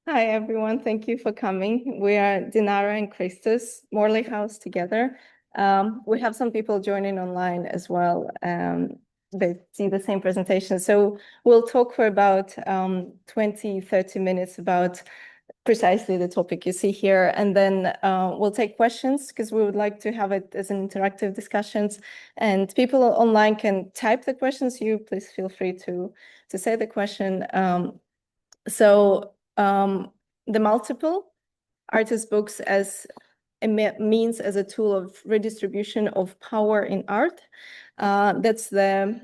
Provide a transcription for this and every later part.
Hi, everyone. Thank you for coming. We are Dinara and Christus, Morley House together. We have some people joining online as well. They see the same presentation. So we'll talk for about 20, 30 minutes about precisely the topic you see here. And then we'll take questions because we would like to have it as an interactive discussions. And people online can type the questions. You please feel free to say the question. The multiple artist books as a means as a tool of redistribution of power in art. That's the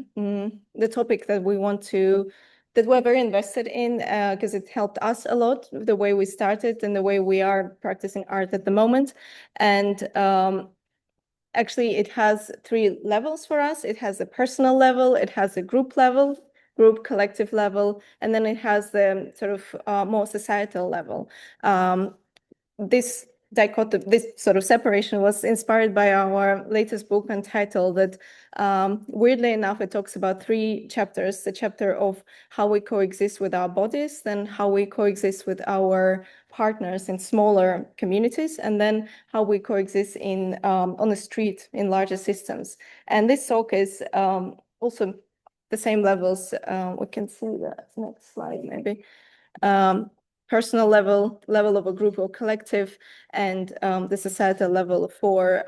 topic that we're very invested in because it helped us a lot the way we started and the way we are practicing art at the moment. And actually, it has three levels for us. It has a personal level, it has a group level, collective level, and then it has the sort of more societal level. This sort of separation was inspired by our latest book entitled that, weirdly enough, it talks about three chapters: the chapter of how we coexist with our bodies, then how we coexist with our partners in smaller communities, and then how we coexist on the street in larger systems. And this talk is also the same levels. We can see that next slide, maybe. Personal level of a group or collective, and the societal level for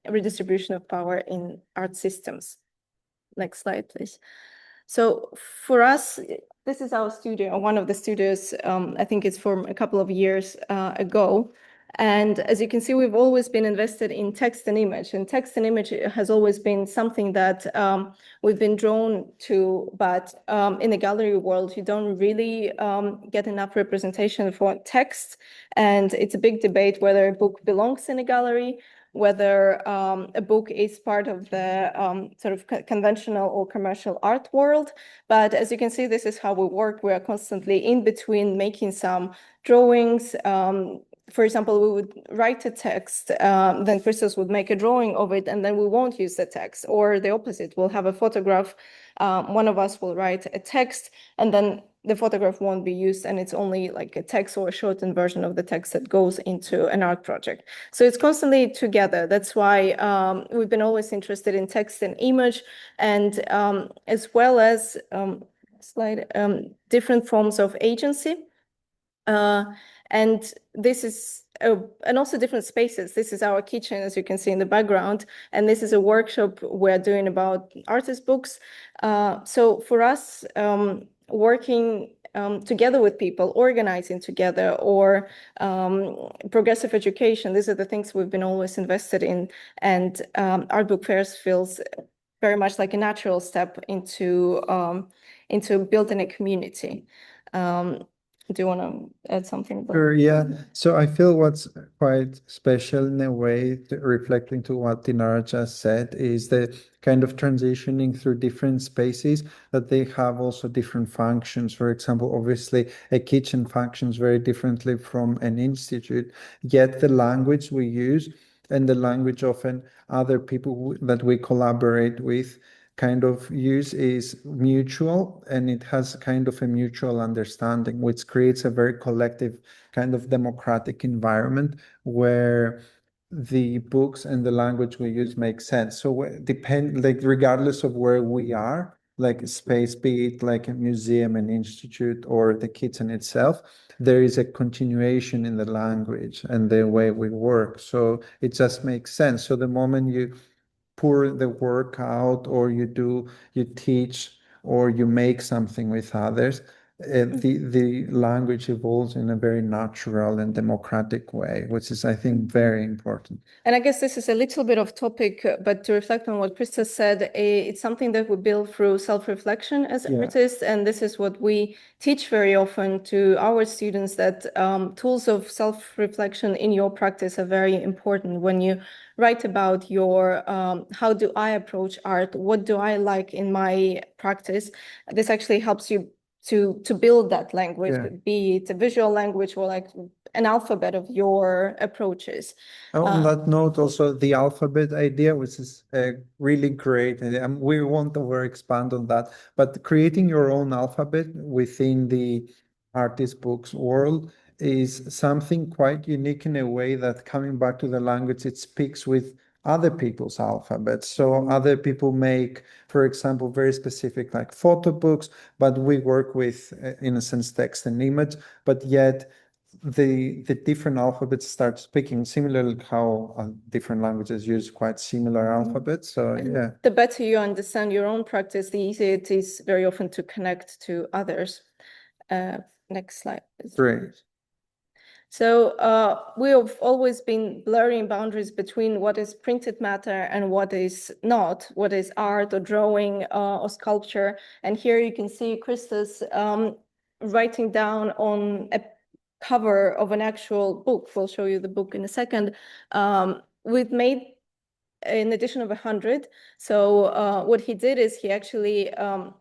redistribution of power in art systems. Next slide, please. So for us, this is our studio, one of the studios. I think it's from a couple of years ago. And as you can see, we've always been invested in text and image. And text and image has always been something that we've been drawn to. But in the gallery world, you don't really get enough representation for text. And it's a big debate whether a book belongs in a gallery, whether a book is part of the sort of conventional or commercial art world. But as you can see, this is how we work. We are constantly in between making some drawings. For example, we would write a text, then Christos would make a drawing of it, and then we won't use the text. Or the opposite, we'll have a photograph. One of us will write a text, and then the photograph won't be used, and it's only like a text or a shortened version of the text that goes into an art project. So it's constantly together. That's why we've been always interested in text and image, and as well as different forms of agency. And this is, and also different spaces. This is our kitchen, as you can see in the background. And this is a workshop we're doing about artist books. So for us, working together with people, organizing together, or progressive education, these are the things we've been always invested in. And art book fairs feels very much like a natural step into building a community. Do you want to add something? Sure, yeah. So I feel what's quite special in a way, reflecting to what Dinara just said, is the kind of transitioning through different spaces that they have also different functions. For example, obviously a kitchen functions very differently from an institute, yet the language we use and the language often other people that we collaborate with kind of use is mutual, and it has kind of a mutual understanding, which creates a very collective kind of democratic environment where the books and the language we use make sense. So like regardless of where we are, like space, be it like a museum, an institute, or the kitchen itself, there is a continuation in the language and the way we work. So it just makes sense. So the moment you pour the work out, or you teach, or you make something with others, the language evolves in a very natural and democratic way, which is, I think, very important. And I guess this is a little bit off topic, but to reflect on what Krista said, it's something that we build through self-reflection as artists. And this is what we teach very often to our students, that tools of self-reflection in your practice are very important. When you write about your, how do I approach art? What do I like in my practice? This actually helps you to build that language, be it a visual language or like an alphabet of your approaches. On that note, also the alphabet idea, which is really great, and we won't over expand on that, but creating your own alphabet within the artist books world is something quite unique in a way that, coming back to the language, it speaks with other people's alphabets. So other people make, for example, very specific like photo books, but we work with, in a sense, text and image, but yet the different alphabets start speaking similarly, how different languages use quite similar alphabets. So yeah. The better you understand your own practice, the easier it is very often to connect to others. Next slide, please. Great. So we have always been blurring boundaries between what is printed matter and what is not, what is art or drawing or sculpture. And here you can see Christus writing down on a cover of an actual book. We'll show you the book in a second. We've made an edition of 100. So what he did is he actually, I'll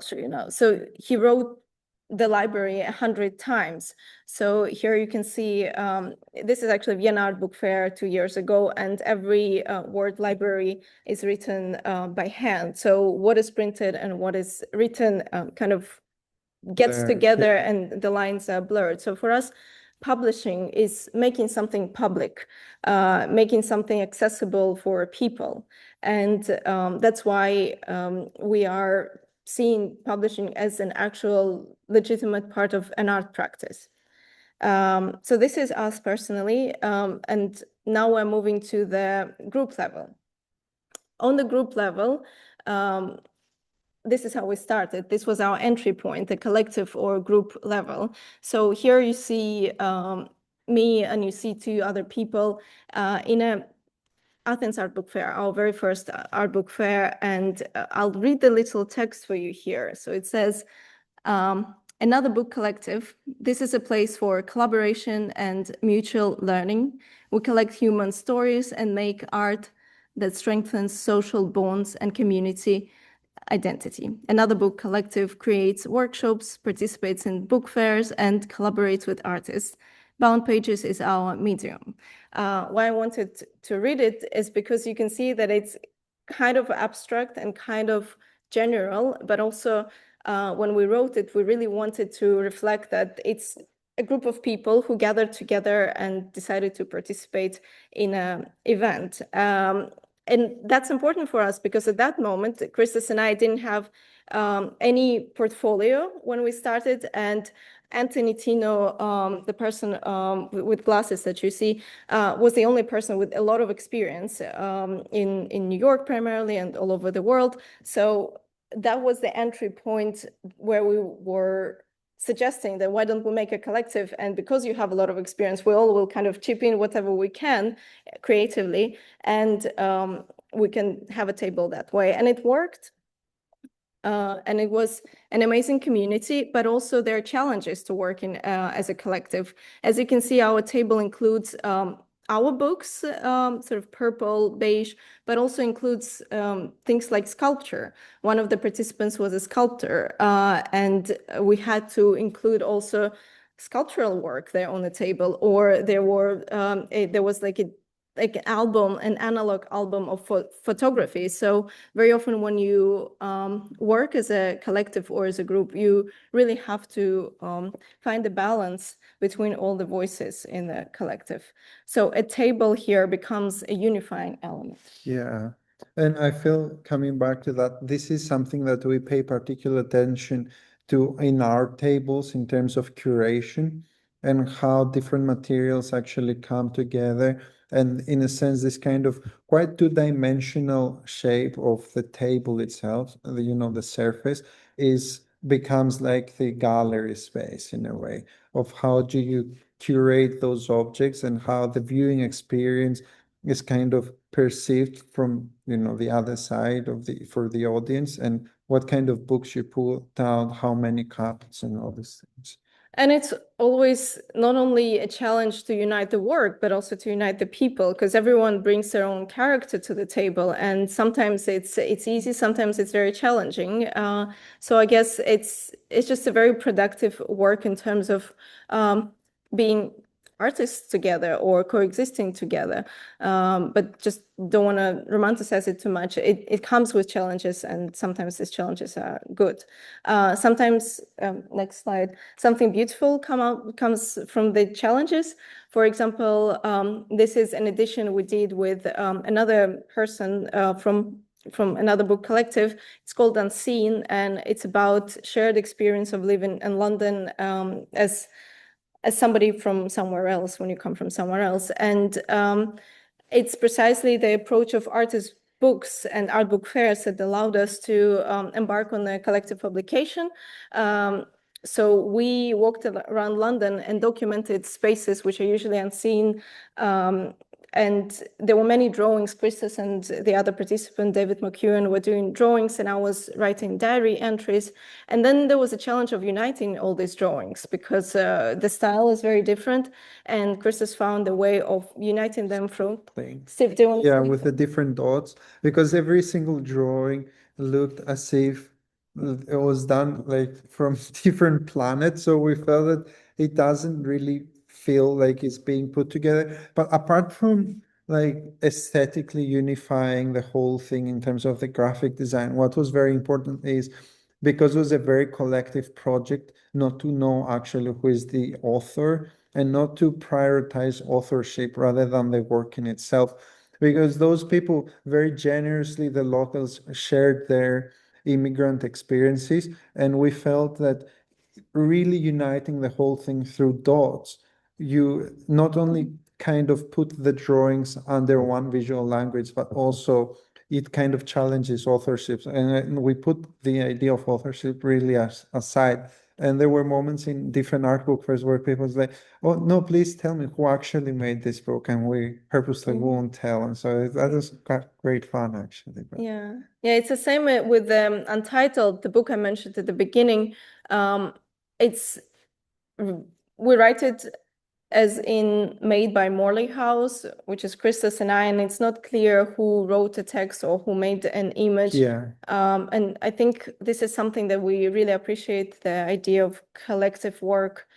show you now. So he wrote the library 100 times. So here you can see, this is actually Vienna Art Book Fair 2 years ago, and every word library is written by hand. So what is printed and what is written kind of gets together and the lines are blurred. So for us, publishing is making something public, making something accessible for people. And that's why we are seeing publishing as an actual legitimate part of an art practice. So this is us personally, and now we're moving to the group level. On the group level, this is how we started. This was our entry point, the collective or group level. So here you see me and you see 2 other people in a Athens Art Book Fair, our very first art book fair. And I'll read the little text for you here. So it says, another book collective. This is a place for collaboration and mutual learning. We collect human stories and make art that strengthens social bonds and community identity. Another book collective creates workshops, participates in book fairs, and collaborates with artists. Bound Pages is our medium. Why I wanted to read it is because you can see that it's kind of abstract and kind of general, but also when we wrote it, we really wanted to reflect that it's a group of people who gathered together and decided to participate in an event. And that's important for us because at that moment, Christus and I didn't have any portfolio when we started, and Anthony Tino, the person with glasses that you see, was the only person with a lot of experience in New York primarily and all over the world. So that was the entry point where we were suggesting that why don't we make a collective, and because you have a lot of experience, we all will kind of chip in whatever we can creatively, and we can have a table that way. And it worked. And it was an amazing community, but also there are challenges to work in as a collective. As you can see, our table includes our books, sort of purple, beige, but also includes things like sculpture. One of the participants was a sculptor, and we had to include also sculptural work there on the table, or there was like an album, an analog album of photography. So very often when you work as a collective or as a group, you really have to find the balance between all the voices in the collective. So a table here becomes a unifying element. Yeah. And I feel, coming back to that, this is something that we pay particular attention to in our tables in terms of curation and how different materials actually come together. And in a sense, this kind of quite two-dimensional shape of the table itself, the surface, becomes like the gallery space in a way of how do you curate those objects and how the viewing experience is kind of perceived from the other side of for the audience, and what kind of books you put out, how many copies, and all these things. And it's always not only a challenge to unite the work, but also to unite the people, because everyone brings their own character to the table. And sometimes it's easy, sometimes it's very challenging. So I guess it's just a very productive work in terms of being artists together or coexisting together, but just don't want to romanticize it too much. It comes with challenges, and sometimes these challenges are good. Sometimes, next slide, something beautiful comes from the challenges. For example, this is an edition we did with another person from another book collective. It's called Unseen, and it's about shared experience of living in London as somebody from somewhere else when you come from somewhere else. And it's precisely the approach of artists' books and art book fairs that allowed us to embark on a collective publication. So we walked around London and documented spaces which are usually unseen. And there were many drawings. Christos and the other participant, David McEwen, were doing drawings, and I was writing diary entries. And then there was a challenge of uniting all these drawings because the style is very different. And Christos found a way of uniting them through. Steve, do you want to Yeah, with the different dots, because every single drawing looked as if it was done like from different planets. So we felt that it doesn't really feel like it's being put together. But apart from like aesthetically unifying the whole thing in terms of the graphic design, what was very important is because it was a very collective project, not to know actually who is the author and not to prioritize authorship rather than the work in itself. Because those people very generously, the locals shared their immigrant experiences, and we felt that really uniting the whole thing through dots, you not only kind of put the drawings under one visual language, but also it kind of challenges authorship. And we put the idea of authorship really aside. And there were moments in different art book fairs where people was like, oh, no, please tell me who actually made this book. And we purposely won't tell. And so that was great fun, actually. But yeah, it's the same with Untitled, the book I mentioned at the beginning. It's we write it as in made by Morley House, which is Christos and I, and it's not clear who wrote the text or who made an image. yeah, And I think this is something that we really appreciate, the idea of collective work.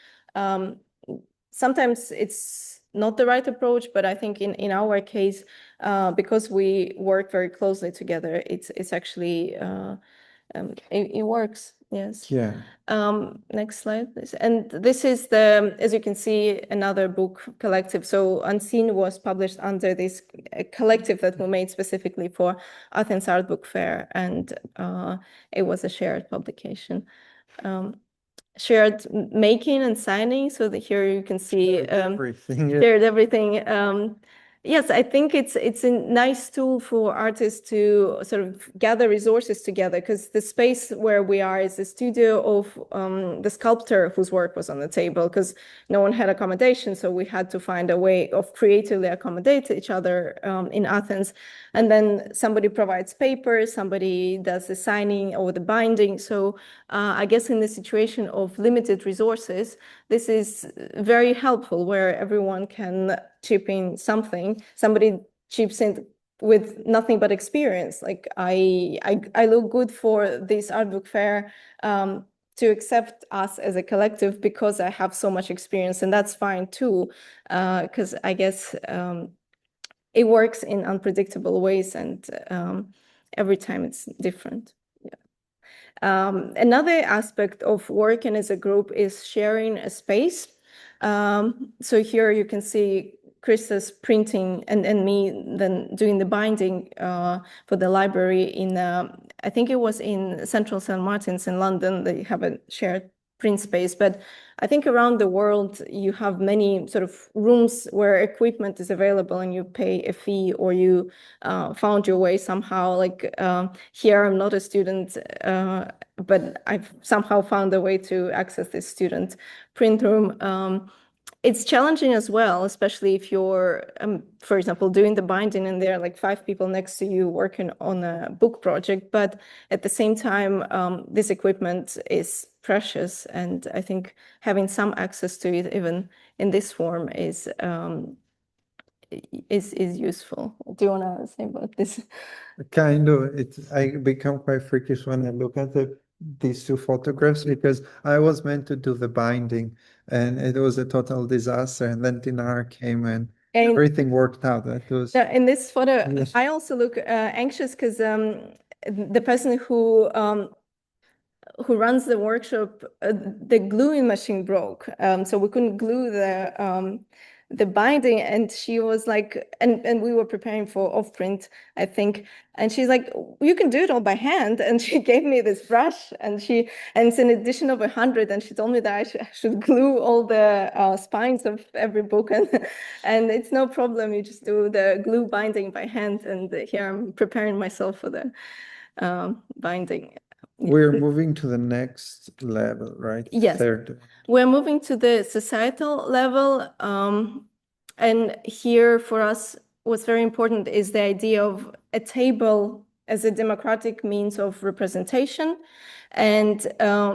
Sometimes it's not the right approach, but I think in our case, because we work very closely together, it's actually it works. Yes. yeah. Next slide, please. And this is the, as you can see, another book collective. So Unseen was published under this collective that we made specifically for Athens Art Book Fair, and it was a shared publication. Shared making and signing, so that here you can see Everything. Yeah. shared everything. Yes, I think it's a nice tool for artists to sort of gather resources together, because the space where we are is the studio of the sculptor whose work was on the table, because no one had accommodation, so we had to find a way of creatively accommodate each other in Athens. And then somebody provides paper, somebody does the signing or the binding. So I guess in the situation of limited resources, this is very helpful, where everyone can chip in something. Somebody chips in with nothing but experience. Like I look good for this art book fair to accept us as a collective because I have so much experience, and that's fine too, because I guess it works in unpredictable ways, and every time it's different. Another aspect of working as a group is sharing a space. So here you can see Chris's printing and me then doing the binding for the library in, I think it was in Central St. Martin's in London. They have a shared print space, but I think around the world you have many sort of rooms where equipment is available and you pay a fee, or you found your way somehow. Like here I'm not a student, but I've somehow found a way to access this student print room. It's challenging as well, especially if you're, for example, doing the binding and there are like 5 people next to you working on a book project. But at the same time, this equipment is precious, and I think having some access to it, even in this form, is useful. Do you want to say about this? Kind of. I become quite freakish when I look at the these two photographs because I was meant to do the binding and it was a total disaster. And then Dinar came and And everything worked out. That was in this photo, Yes. I also look anxious because the person who runs the workshop, the gluing machine broke, so we couldn't glue the binding. And she was like, and we were preparing for off print, I think. And she's like, you can do it all by hand. And she gave me this brush, and it's an edition of 100. And she told me that I should glue all the spines of every book, and it's no problem. You just do the glue binding by hand. And here I'm preparing myself for the binding. We're moving to the next level, right? Yes. Third. We're moving to the societal level. And here for us, what's very important is the idea of a table as a democratic means of representation. And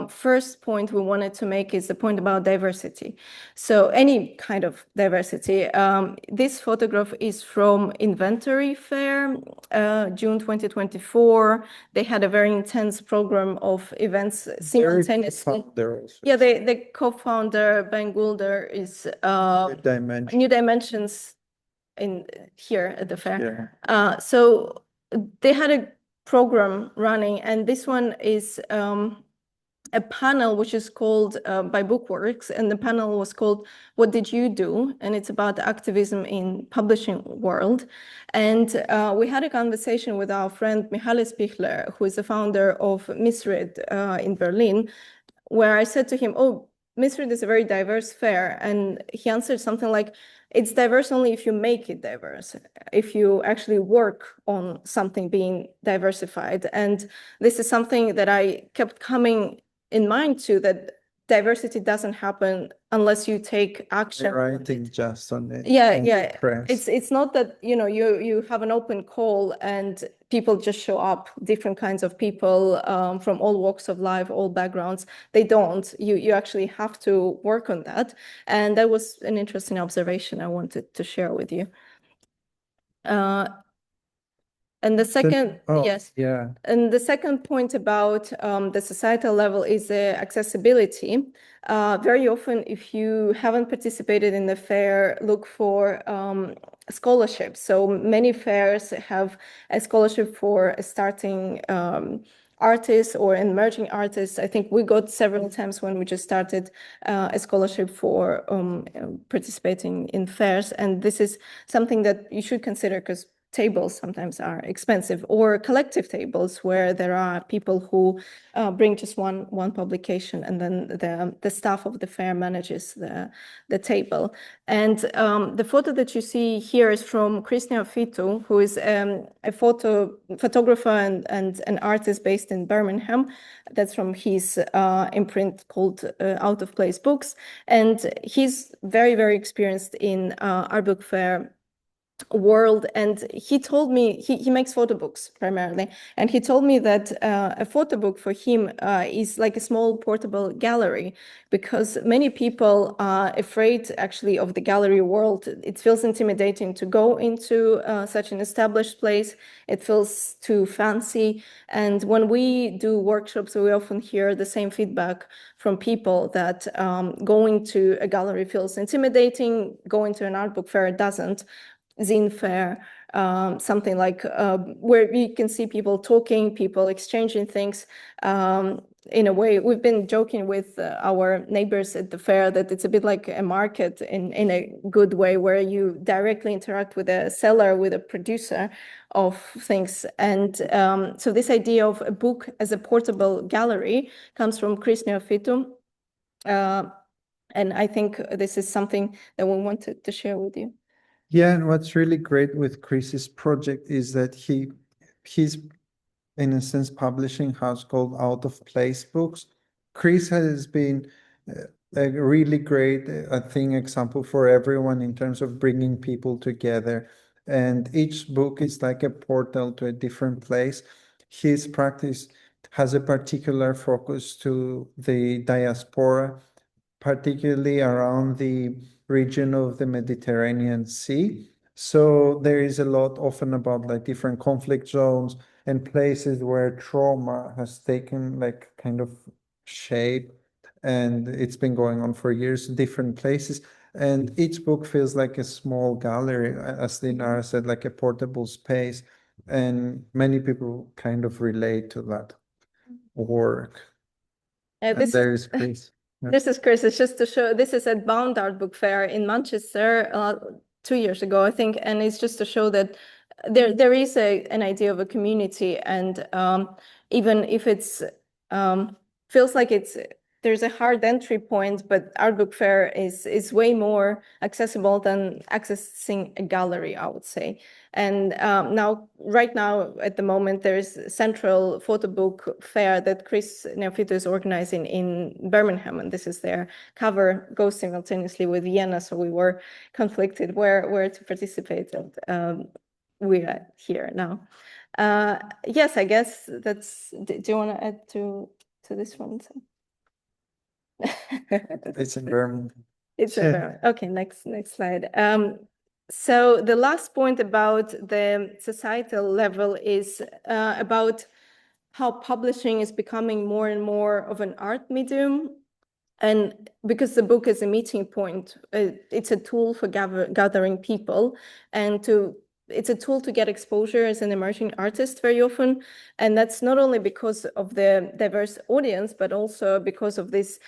first point we wanted to make is the point about diversity. So any kind of diversity. This photograph is from Inventory Fair, June 2024. They had a very intense program of events simultaneously. Yeah, the co-founder, Ben Goulder, is New Dimensions in here at the fair. Yeah. So they had a program running, and this one is a panel which is called by Bookworks, and the panel was called "What Did You Do?" and it's about activism in publishing world. And we had a conversation with our friend Michale Spichler, who is the founder of Misread in Berlin, where I said to him, "Oh, Misread is a very diverse fair," and he answered something like, "It's diverse only if you make it diverse, if you actually work on something being diversified." And this is something that I kept coming in mind to, that diversity doesn't happen unless you take action. Writing just on it. Yeah, on yeah. the press. It's not that, you have an open call and people just show up, different kinds of people from all walks of life, all backgrounds. They don't. You actually have to work on that. And that was an interesting observation I wanted to share with you. And the second, yes. Yeah. And the second point about the societal level is the accessibility. Very often, if you haven't participated in the fair, look for scholarships. So many fairs have a scholarship for starting artists or emerging artists. I think we got several times when we just started a scholarship for participating in fairs. And this is something that you should consider, because tables sometimes are expensive, or collective tables where there are people who bring just one publication, and then the staff of the fair manages the table. And the photo that you see here is from Chris Neophytou, who is a photographer and an artist based in Birmingham. That's from his imprint called Out of Place Books. And he's very, very experienced in art book fair world. And he told me he makes photo books primarily, and he told me that a photo book for him is like a small portable gallery, because many people are afraid actually of the gallery world. It feels intimidating to go into such an established place. It feels too fancy. And when we do workshops, we often hear the same feedback from people, that going to a gallery feels intimidating, going to an art book fair doesn't. Zine fair, something like where you can see people talking, people exchanging things. In a way, we've been joking with our neighbors at the fair that it's a bit like a market in a good way, where you directly interact with a seller, with a producer of things. And so this idea of a book as a portable gallery comes from Chris Neophytou. And I think this is something that we wanted to share with you. Yeah, and what's really great with Chris's project is that he's in a sense publishing house called Out of Place Books. Chris has been a really great, I think, example for everyone in terms of bringing people together. And each book is like a portal to a different place. His practice has a particular focus to the diaspora, particularly around the region of the Mediterranean Sea. So there is a lot often about like different conflict zones, and places where trauma has taken like kind of shape, and it's been going on for years, different places. And each book feels like a small gallery, as Dinar said, like a portable space. And many people kind of relate to that work. And This there is Chris. Yeah. This is Chris. It's just to show, this is at Bound Art Book Fair in Manchester 2 years ago, I think. And it's just to show that there is an idea of a community. And even if it's feels like there's a hard entry point, but Art Book Fair is way more accessible than accessing a gallery, I would say. And right now, at the moment, there's a central photo book fair that Chris Neofito is organizing in Birmingham, and this is their cover, goes simultaneously with Vienna, so we were conflicted where to participate, and we are here now. Yes, I guess that's. Do you want to add to this one? It's in Birmingham. It's okay. Next slide. So the last point about the societal level is about how publishing is becoming more and more of an art medium. And because the book is a meeting point, it's a tool for gathering people, and it's a tool to get exposure as an emerging artist very often. And that's not only because of the diverse audience, but also because of this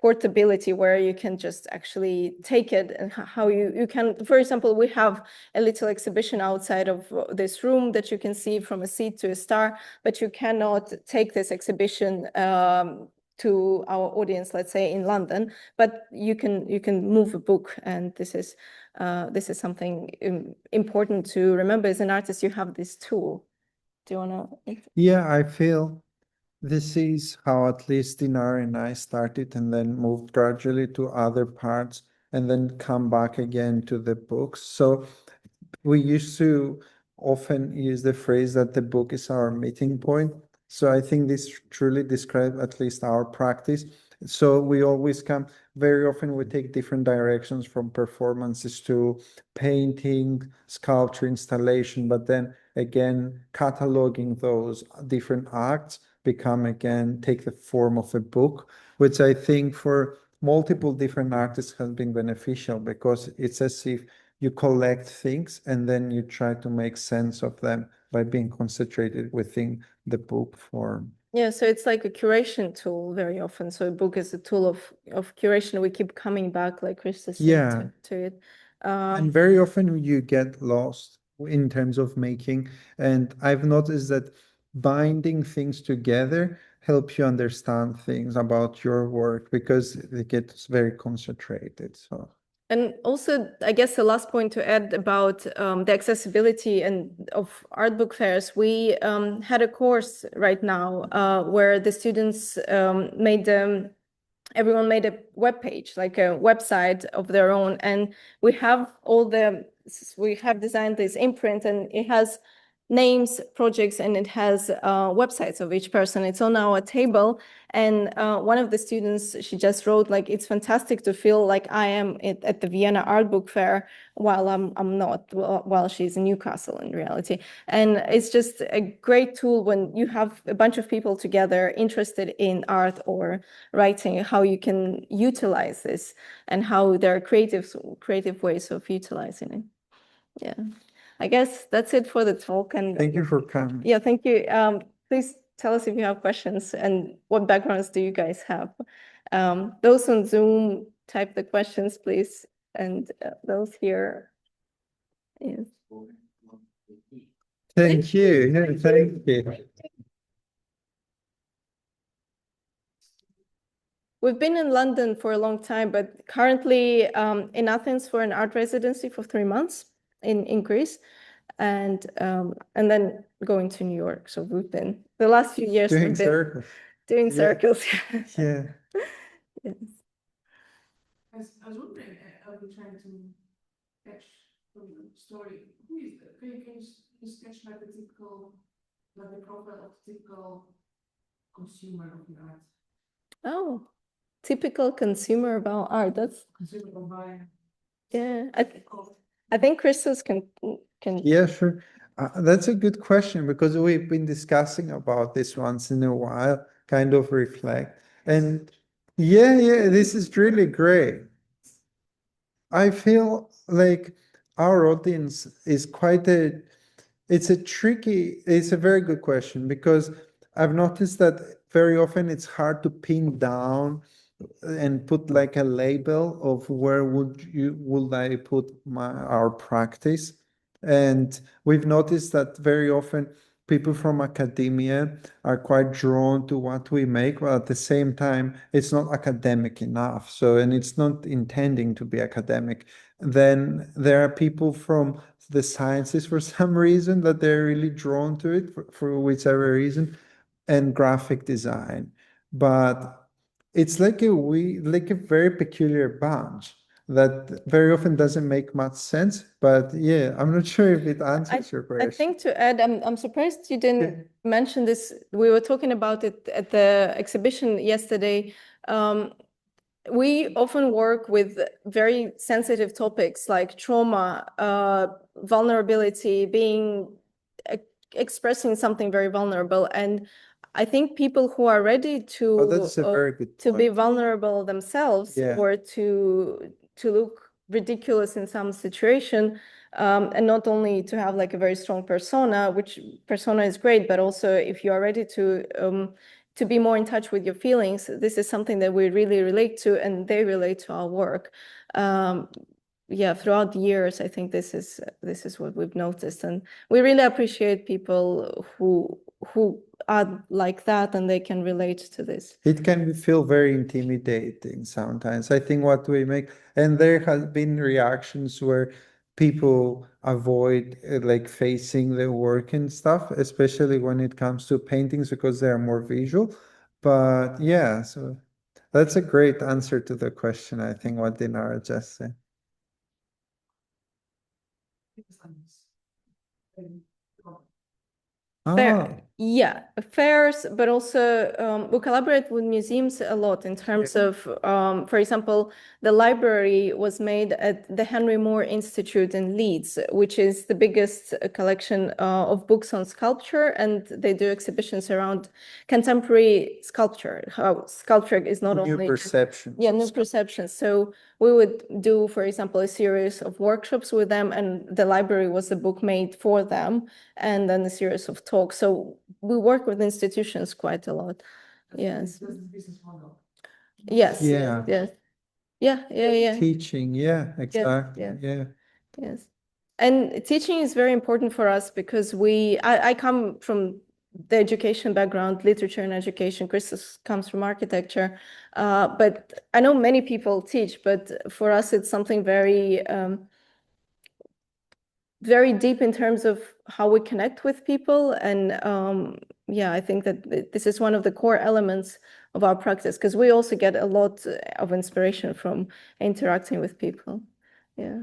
portability, where you can just actually take it, and how you can, for example, we have a little exhibition outside of this room that you can see from a seat to a star, but you cannot take this exhibition to our audience, let's say in London, but you can move a book. And this is something important to remember. As an artist, you have this tool. Do you want to? Yeah, I feel this is how at least Dinar and I started, and then moved gradually to other parts, and then come back again to the books. So we used to often use the phrase that the book is our meeting point. So I think this truly describes at least our practice. So we always come, very often we take different directions, from performances to painting, sculpture, installation, but then again, cataloging those different acts take the form of a book, which I think for multiple different artists has been beneficial, because it's as if you collect things and then you try to make sense of them by being concentrated within the book form. Yeah, so it's like a curation tool very often. So a book is a tool of curation. We keep coming back, like Chris said, to it. And very often you get lost in terms of making. And I've noticed that binding things together helps you understand things about your work, because it gets very concentrated. So. And also, I guess the last point to add about the accessibility of art book fairs, we had a course right now where the students everyone made a web page, like a website of their own, and we have designed this imprint, and it has names, projects, and it has websites of each person. It's on our table. And one of the students, she just wrote, like, it's fantastic to feel like I am at the Vienna Art Book Fair while I'm not, while she's in Newcastle in reality. And it's just a great tool when you have a bunch of people together interested in art or writing, how you can utilize this, and how there are creative ways of utilizing it. Yeah. I guess that's it for the talk. And thank you for coming. Yeah, thank you. Please tell us if you have questions, and what backgrounds do you guys have? Those on Zoom, type the questions, please. And those here. Yes. Thank you. Yeah, thank you. We've been in London for a long time, but currently in Athens for an art residency for 3 months in Greece. And then going to New York. So we've been the last few years doing circles. Doing circles. Yeah. Yes. I was wondering, are we trying to catch from the story? Who is that? Can you sketch like a typical, like a profile of typical consumer of the art? Oh, typical consumer of our art. That's consumer of buying. Yeah. I think Christos can. Yeah, sure. That's a good question because we've been discussing about this once in a while, kind of reflect. And yeah, this is really great. I feel like our audience is it's a very good question because I've noticed that very often it's hard to pin down and put like a label of where would I put our practice. And we've noticed that very often people from academia are quite drawn to what we make, but at the same time, it's not academic enough. So, and it's not intending to be academic. Then there are people from the sciences for some reason that they're really drawn to it for whichever reason, and graphic design. But it's like like a very peculiar bunch that very often doesn't make much sense. But yeah, I'm not sure if it answers your I question. think to add, I'm surprised you didn't mention this. We were talking about it at the exhibition yesterday. We often work with very sensitive topics like trauma, vulnerability, expressing something very vulnerable. And I think people who are ready Oh, that's a very good to be point. vulnerable themselves Yeah. or to look ridiculous in some situation, and not only to have like a very strong persona, which persona is great, but also if you are ready to be more in touch with your feelings, this is something that we really relate to, and they relate to our work. Yeah, throughout the years, I think this is what we've noticed, and we really appreciate people who are like that and they can relate to this. It can feel very intimidating sometimes. I think what we make, and there has been reactions where people avoid like facing the work and stuff, especially when it comes to paintings because they are more visual. But yeah, so that's a great answer to the question, I think, what Dinara just said. Fair, yeah, fairs, but also we collaborate with museums a lot in terms of, for example, the library was made at the Henry Moore Institute in Leeds, which is the biggest collection of books on sculpture, and they do exhibitions around contemporary sculpture, how sculpture is not New only perceptions. Yeah, new perceptions. So we would do, for example, a series of workshops with them, and the library was a book made for them, and then a series of talks. So we work with institutions quite a lot. Yes. That's the business model. Yes. Yeah. Yes. Yeah. Teaching, yeah, exactly. yeah. Yeah. Yes. And teaching is very important for us because I come from the education background, literature and education. Chris comes from architecture. But I know many people teach, but for us, it's something very, very deep in terms of how we connect with people. And yeah, I think that this is one of the core elements of our practice because we also get a lot of inspiration from interacting with people. Yeah.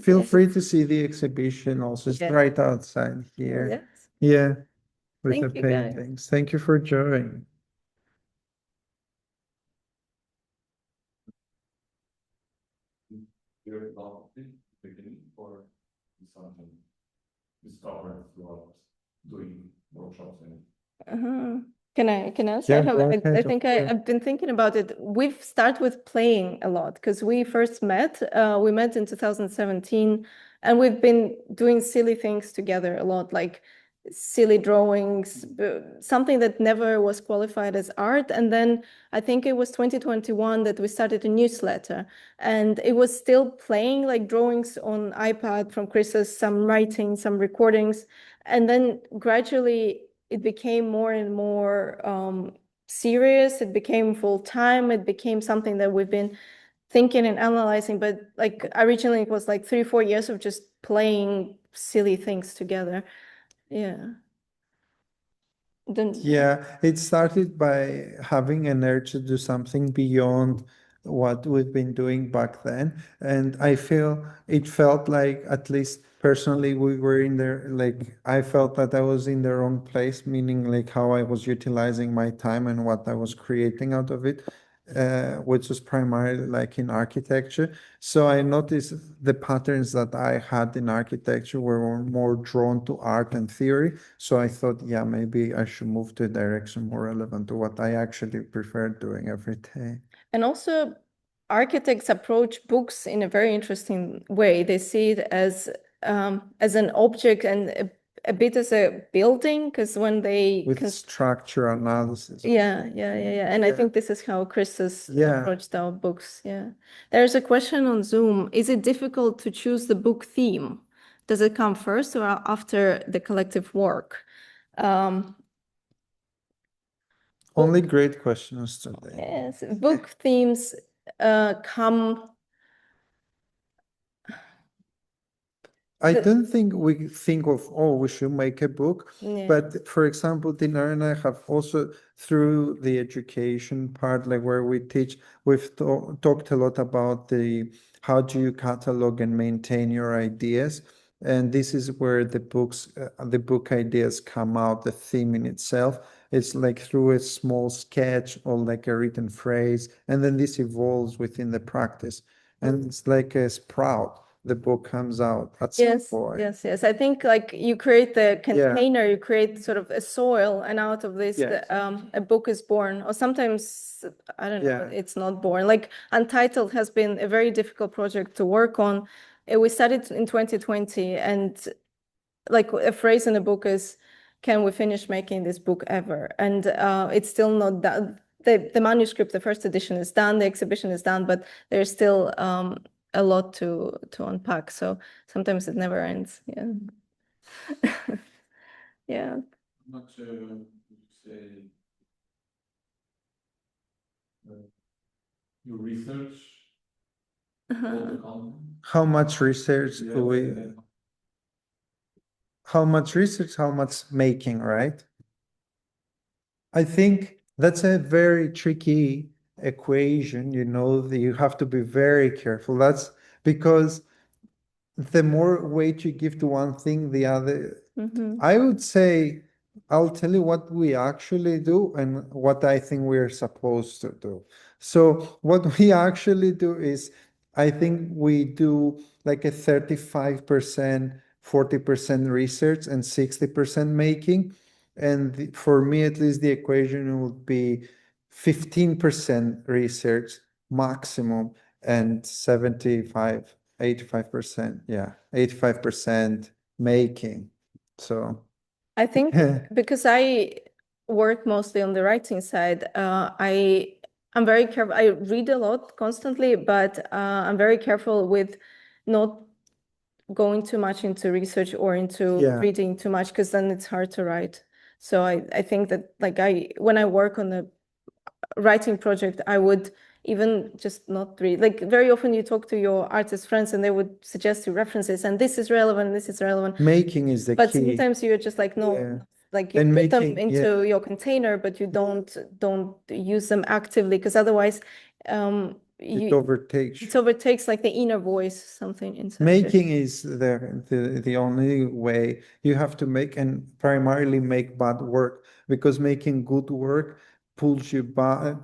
Feel Yes. free to see the exhibition also. It's Yeah. right outside here. Yes. Yeah, with Thank the you, guys. paintings. Thank you for joining. You're about the beginning or something discovered throughout doing workshops and Can I answer? Yeah, go I ahead, think of course. I've been thinking about it. We've started with playing a lot because we first met. We met in 2017, and we've been doing silly things together a lot, like silly drawings, something that never was qualified as art. And then I think it was 2021 that we started a newsletter, and it was still playing, like drawings on iPad from Chris's, some writing, some recordings, and then gradually it became more and more serious. It became full time. It became something that we've been thinking and analyzing. But like originally, it was like 3-4 years of just playing silly things together. Yeah. Then Yeah, it started by having an urge to do something beyond what we've been doing back then. And I feel it felt like, at least personally, we were in there, like, I felt that I was in the wrong place, meaning like how I was utilizing my time and what I was creating out of it. which was primarily like in architecture. So I noticed the patterns that I had in architecture were more drawn to art and theory. So I thought, yeah, maybe I should move to a direction more relevant to what I actually prefer doing every day. And also, architects approach books in a very interesting way. They see it as an object and a bit as a building, because when they With structure analysis. yeah. And I Yeah. think this is how Chris has Yeah. approached our books. Yeah. There's a question on Zoom. Is it difficult to choose the book theme? Does it come first or after the collective work? Only great questions today. Yes, book themes come. I The- don't think we think of, oh, we should make a book. Yeah. But for example, Dinar and I have also, through the education part, like where we teach, we've talked a lot about how do you catalog and maintain your ideas. And this is where the book ideas come out, the theme in itself. It's like through a small sketch or like a written phrase. And then this evolves within the practice. And it's like a sprout. The book comes out at some point. Yes. I think like you create the container, you create sort of a soil, and out of this, Yes. a book is born. Or sometimes, I don't know, Yeah. it's not born. Like Untitled has been a very difficult project to work on. We started in 2020, and like a phrase in the book is, "Can we finish making this book ever?" And it's still not done. The manuscript, the first edition is done, the exhibition is done, but there's still a lot to unpack. So sometimes it never ends. Yeah. Yeah. How much would you say you research all the content? How much research do we, Yeah. how much research, how much making, right? I think that's a very tricky equation, that you have to be very careful. That's because the more weight you give to one thing, the other. I would say, I'll tell you what we actually do and what I think we're supposed to do. So what we actually do is, I think we do like a 35%, 40% research and 60% making. And for me, at least, the equation would be 15% research maximum and 85%, yeah, 85% making. So I think because I work mostly on the writing side, I'm very careful. I read a lot constantly, but I'm very careful with not going too much into research or into Yeah. reading too much, because then it's hard to write. So I think that like when I work on a writing project, I would even just not read. Like very often you talk to your artist friends and they would suggest you references, and this is relevant, this is relevant. Making is the But key. sometimes you're just like, no, Yeah. like you And put them making, yeah. into your container, but you don't use them actively, because otherwise It overtakes. it overtakes like the inner voice, something inside. Making is the only way. You have to make and primarily make bad work, because making good work pulls you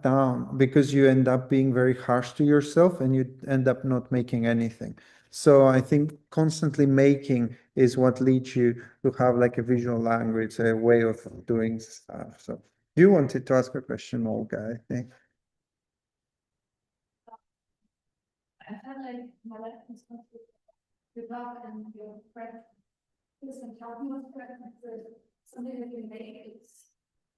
down, because you end up being very harsh to yourself and you end up not making anything. So I think constantly making is what leads you to have like a visual language, a way of doing stuff. So you wanted to ask a question, Olga, I think. I felt like my life was without and your practice and talking about practice, something that you make is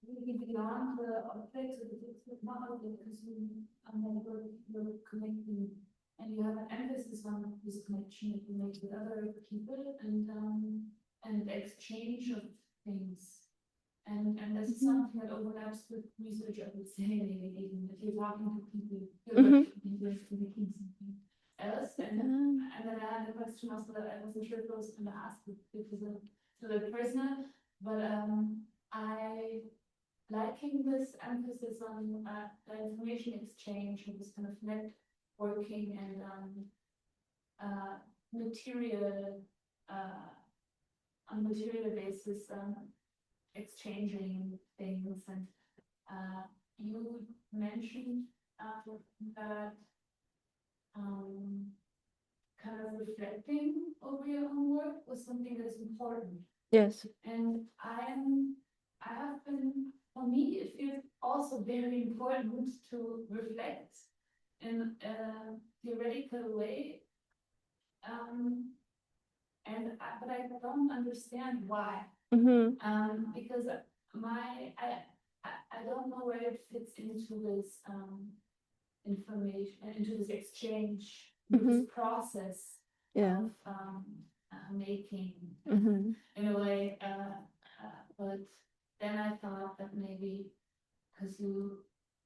really beyond the objects or the digital model, because you're connecting and you have an emphasis on this connection that you make with other people and exchange of things. And this is something that overlaps with research, I would say, maybe even if you're talking to people, you're making something else. And then I had a question also that I wasn't sure if I was going to ask because of the personal, but I liking this emphasis on the information exchange and this kind of networking and material on material basis. Exchanging things, and you mentioned that kind of reflecting over your own work was something that is important. Yes. And I have been, for me, it feels also very important to reflect in a theoretical way. But I don't understand why. Because I don't know where it fits into this information, into this exchange, this process Yeah. of making Mm-hmm. in a way. But then I thought that maybe because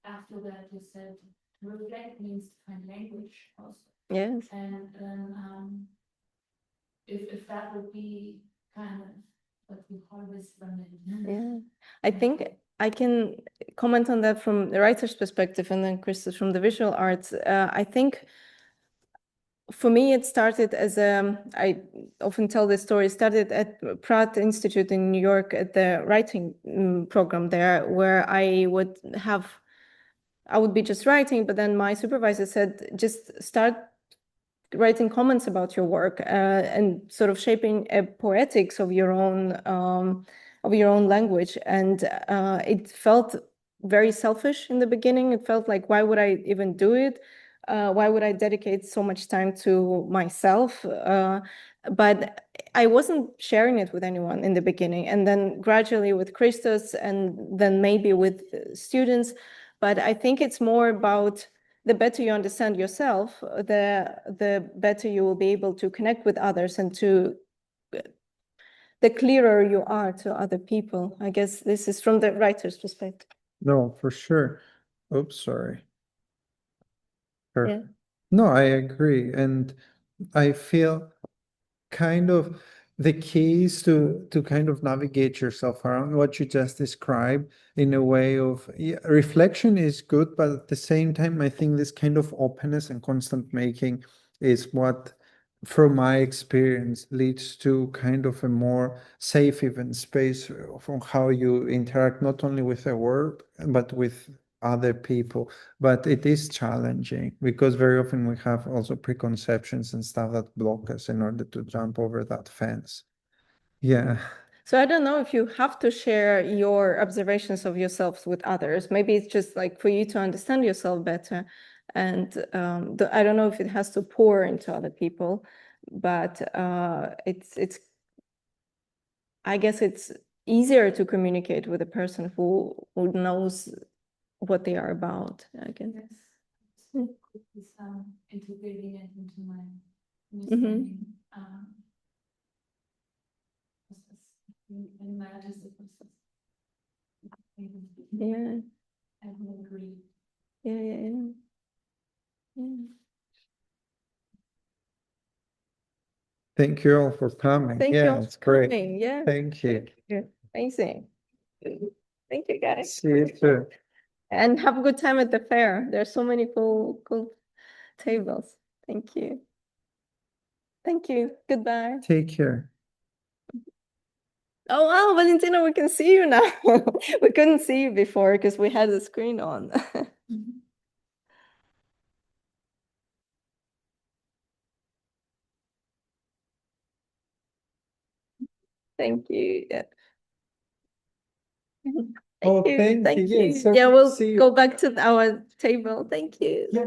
after that you said to reflect means to find language also, Yes. and then if that would be kind of what we harvest from it. Yeah, I think I can comment on that from the writer's perspective, and then Christus from the visual arts. I think for me, it started as I often tell this story, it started at Pratt Institute in New York at the writing program there, where I would be just writing, but then my supervisor said, just start writing comments about your work and sort of shaping a poetics of your own language. And it felt very selfish in the beginning. It felt like, why would I even do it? Why would I dedicate so much time to myself? But I wasn't sharing it with anyone in the beginning. And then gradually with Christus, and then maybe with students. But I think it's more about the better you understand yourself, the better you will be able to connect with others, and the clearer you are to other people. I guess this is from the writer's perspective. No, for sure. Oops, sorry. Yeah. No, I agree. And I feel kind of the key is to kind of navigate yourself around what you just described in a way of reflection is good, but at the same time, I think this kind of openness and constant making is what, from my experience, leads to kind of a more safe even space from how you interact not only with the work, but with other people. But it is challenging because very often we have also preconceptions and stuff that block us in order to jump over that fence. Yeah. So I don't know if you have to share your observations of yourselves with others. Maybe it's just like for you to understand yourself better. And I don't know if it has to pour into other people, but I guess it's easier to communicate with a person who knows what they are about, I guess. Yes. This integrating it into my understanding process and my artistic process. Yeah. I would agree. Yeah. Thank you all for coming. Thank you Yeah, all it's for great. coming. Yeah. Thank you. Amazing. Thank you, guys. See you too. And have a good time at the fair. There's so many cool tables. Thank you. Thank you. Goodbye. Take care. Oh, wow, Valentina, we can see you now. We couldn't see you before because we had the screen on. Thank you. Yeah. Oh, thank you. Thank Yeah, you. so Yeah, good to we'll see you. go back to our table. Thank you. Yeah.